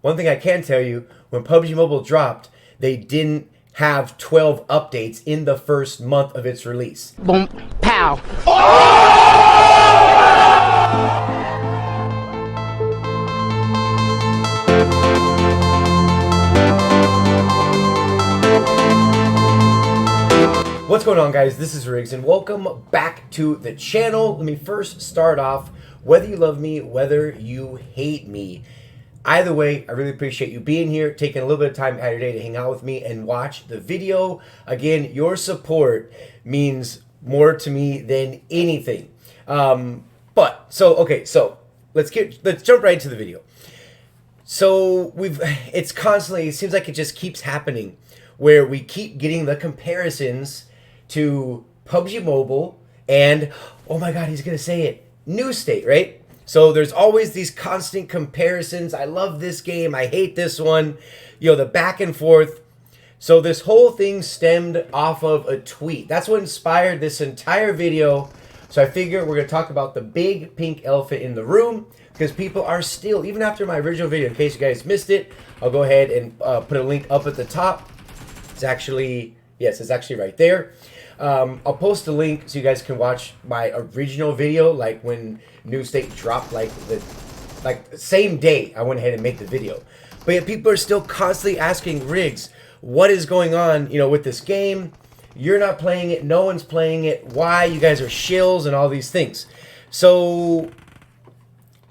One thing I can tell you, when PUBG Mobile dropped, they didn't have 12 updates in the first month of its release. Boom, pow. What's going on, guys? This is Riggs and welcome back to the channel. Let me first start off, whether you love me, whether you hate me, either way, I really appreciate you being here, taking a little bit of time out of your day to hang out with me and watch the video. Again, your support means more to me than anything. So let's jump right into the video. So it seems like it just keeps happening where we keep getting the comparisons to PUBG Mobile and, oh my god, he's gonna say it, New State, right? So there's always these constant comparisons. I love this game, I hate this one, you know, the back and forth. So this whole thing stemmed off of a tweet. That's what inspired this entire video. So I figure we're gonna talk about the big pink elephant in the room, because people are still, even after my original video, in case you guys missed it, I'll go ahead and put a link up at the top. It's actually, yes, it's actually right there. I'll post a link so you guys can watch my original video, like when New State dropped, like the same day I went ahead and made the video. But yet people are still constantly asking, Riggs, what is going on, you know, with this game? You're not playing it, no one's playing it, why? You guys are shills and all these things. So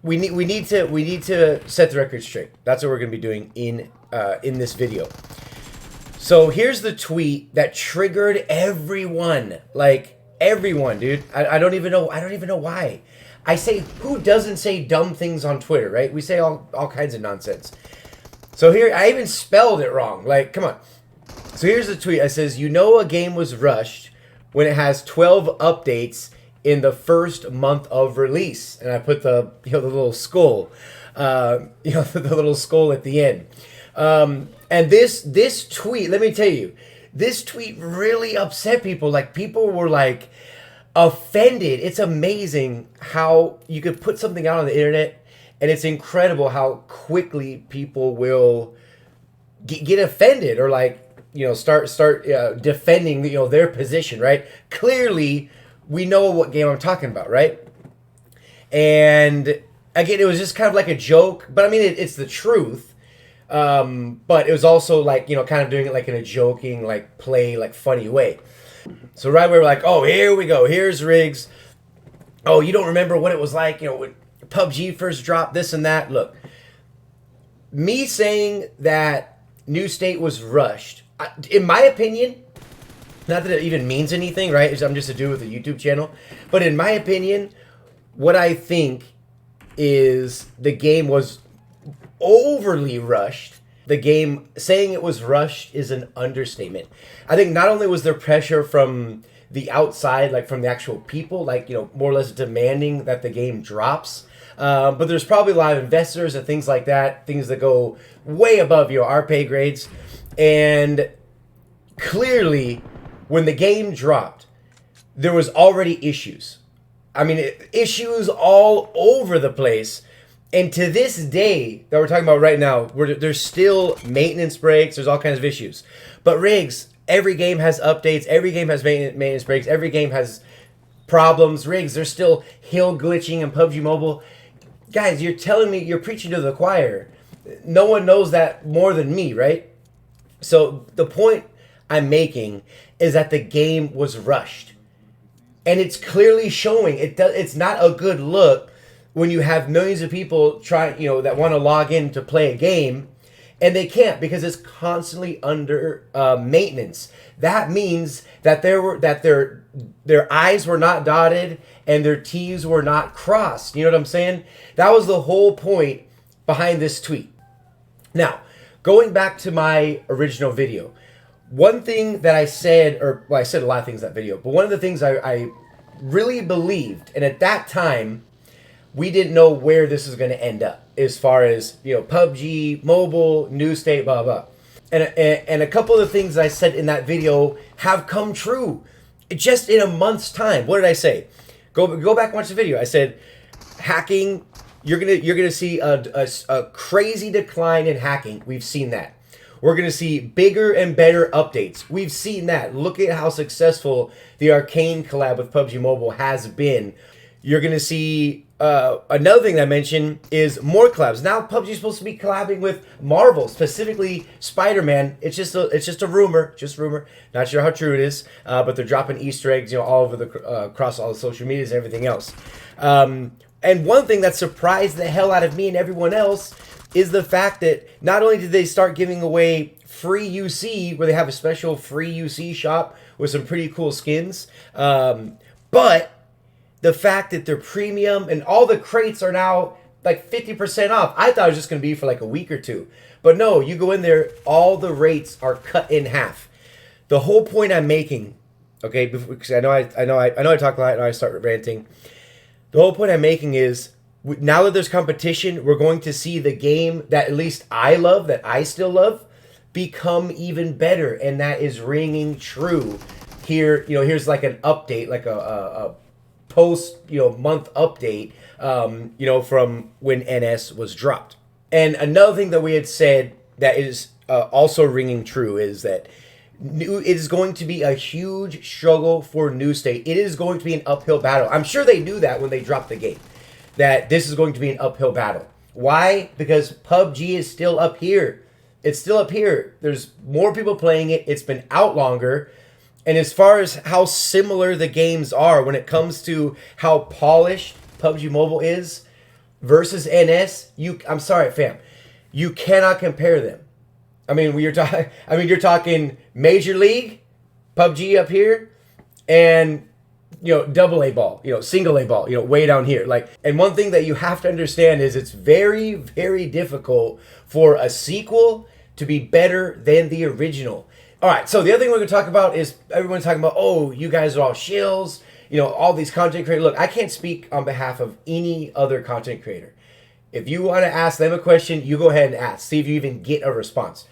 we need to set the record straight. That's what we're gonna be doing in this video. So here's the tweet that triggered everyone, like everyone, dude. I don't even know why. I say, who doesn't say dumb things on Twitter, right? We say all kinds of nonsense. So here, I even spelled it wrong. Like, come on. So here's the tweet. It says, you know a game was rushed when it has 12 updates in the first month of release. And I put the little skull, the little skull at the end. And this tweet, let me tell you, this tweet really upset people. Like, people were like offended. It's amazing how you could put something out on the internet, and it's incredible how quickly people will get offended or, like, you know, start defending, their position, right? Clearly, we know what game I'm talking about, right? And again, it was just kind of like a joke, but I mean, it's the truth. But it was also like, kind of doing it like in a joking, like play, like funny way. So right away we're like, oh, here we go. Here's Riggs. Oh, you don't remember what it was like, when PUBG first dropped, this and that. Look, me saying that New State was rushed, in my opinion, not that it even means anything, right? I'm just a dude with a YouTube channel. But in my opinion, what I think is the game was overly rushed. The game, saying it was rushed is an understatement. I think not only was there pressure from the outside, like from the actual people, like, more or less demanding that the game drops, but there's probably a lot of investors and things like that, things that go way above our pay grades. And clearly, when the game dropped, there was already issues. I mean, issues all over the place. And to this day that we're talking about right now, there's still maintenance breaks. There's all kinds of issues. But Riggs, every game has updates. Every game has maintenance breaks. Every game has problems. Riggs, there's still hill glitching in PUBG Mobile. Guys, you're telling me, you're preaching to the choir. No one knows that more than me, right? So the point I'm making is that the game was rushed. And it's clearly showing. It's not a good look when you have millions of people that want to log in to play a game, and they can't because it's constantly under maintenance. That means that their I's were not dotted and their T's were not crossed. You know what I'm saying? That was the whole point behind this tweet. Now, going back to my original video, one thing that I said, I said a lot of things in that video, but one of the things I really believed, and at that time, we didn't know where this was going to end up as far as, PUBG, mobile, New State, blah, blah. And a couple of the things I said in that video have come true just in a month's time. What did I say? Go back and watch the video. I said hacking you're gonna see a crazy decline in hacking. We've seen that. We're gonna see bigger and better updates. We've seen that. Look at how successful the Arcane collab with PUBG Mobile has been. You're gonna see another thing that I mentioned is more collabs. Now PUBG is supposed to be collabing with Marvel, specifically Spider-Man. It's just a rumor, Not sure how true it is, but they're dropping Easter eggs, all over across all the social medias and everything else. And one thing that surprised the hell out of me and everyone else is the fact that not only did they start giving away free UC, where they have a special free UC shop with some pretty cool skins, but the fact that they're premium and all the crates are now like 50% off. I thought it was just going to be for like a week or two. But no, you go in there, all the rates are cut in half. The whole point I'm making, okay, because I know I talk a lot and I start ranting. The whole point I'm making is, now that there's competition, we're going to see the game that at least I love, that I still love, become even better. And that is ringing true. Here, here's like an update, like a post, month update, from when NS was dropped. And another thing that we had said that is also ringing true is that it is going to be a huge struggle for New State. It is going to be an uphill battle. I'm sure they knew that when they dropped the game, that this is going to be an uphill battle. Why? Because PUBG is still up here. It's still up here. There's more people playing it. It's been out longer. And as far as how similar the games are when it comes to how polished PUBG Mobile is versus NS, I'm sorry, fam, you cannot compare them. I mean, you're talking Major League, PUBG up here, and double A ball, single A ball, way down here. And one thing that you have to understand is it's very, very difficult for a sequel to be better than the original. All right, so the other thing we're going to talk about is everyone's talking about, oh, you guys are all shills, all these content creators. Look, I can't speak on behalf of any other content creator. If you want to ask them a question, you go ahead and ask. See if you even get a response.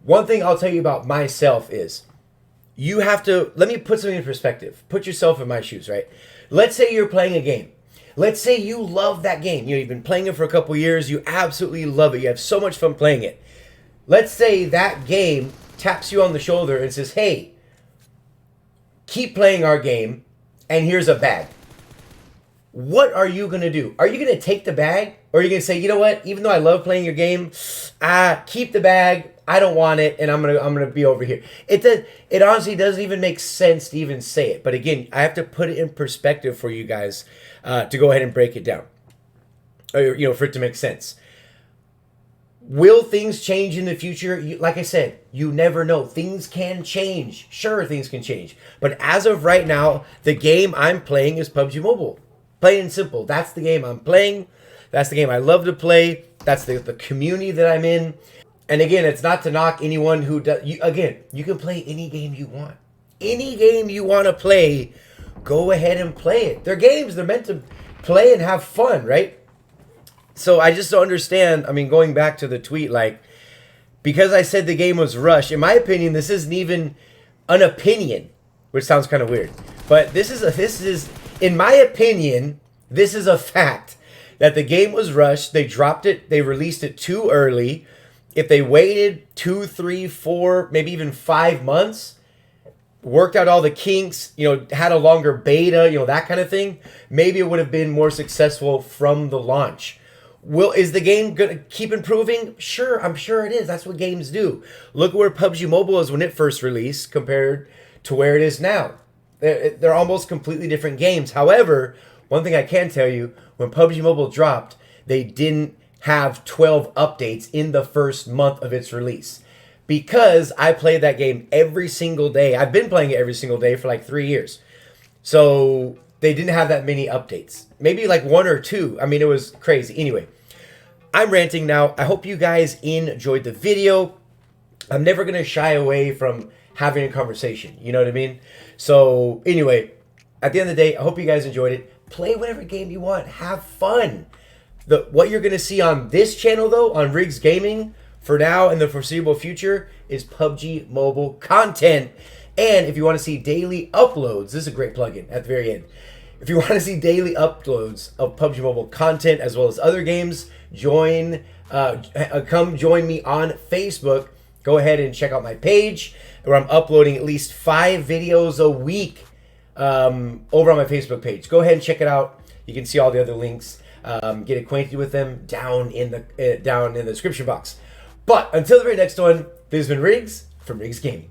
One thing I'll tell you about myself is you have to, let me put something in perspective. Put yourself in my shoes, right? Let's say you're playing a game. Let's say you love that game. You've been playing it for a couple years. You absolutely love it. You have so much fun playing it. Let's say that game taps you on the shoulder and says, hey, keep playing our game, and here's a bag. What are you going to do? Are you going to take the bag? Or are you going to say, you know what, even though I love playing your game, keep the bag, I don't want it, and I'm gonna be over here. It honestly doesn't even make sense to even say it. But again, I have to put it in perspective for you guys to go ahead and break it down. Or, for it to make sense. Will things change in the future? Like I said, you never know. Things can change. Sure, things can change. But as of right now, the game I'm playing is PUBG Mobile. Plain and simple. That's the game I'm playing. That's the game I love to play. That's the community that I'm in. And again, it's not to knock anyone who does. You can play any game you want. Any game you want to play, go ahead and play it. They're games. They're meant to play and have fun, right? So I just don't understand. I mean, going back to the tweet, because I said the game was rushed, in my opinion, this isn't even an opinion, which sounds kind of weird. But this is, in my opinion, this is a fact that the game was rushed. They dropped it. They released it too early. If they waited 2, 3, 4, maybe even 5 months, worked out all the kinks, had a longer beta, that kind of thing, maybe it would have been more successful from the launch. Is the game going to keep improving? Sure, I'm sure it is. That's what games do. Look at where PUBG Mobile is when it first released compared to where it is now. They're almost completely different games. However, one thing I can tell you, when PUBG Mobile dropped, they didn't have 12 updates in the first month of its release. Because I played that game every single day. I've been playing it every single day for 3 years. So they didn't have that many updates. Maybe 1 or 2. I mean, it was crazy. Anyway, I'm ranting now. I hope you guys enjoyed the video. I'm never going to shy away from having a conversation. You know what I mean? So anyway, at the end of the day, I hope you guys enjoyed it. Play whatever game you want. Have fun. What you're going to see on this channel, though, on Riggs Gaming, for now and the foreseeable future, is PUBG Mobile content. And if you want to see daily uploads, this is a great plugin at the very end. If you want to see daily uploads of PUBG Mobile content as well as other games, come join me on Facebook. Go ahead and check out my page where I'm uploading at least 5 videos a week over on my Facebook page. Go ahead and check it out. You can see all the other links. Get acquainted with them down in the description box. But until the very next one, this has been Riggs from Riggs Gaming.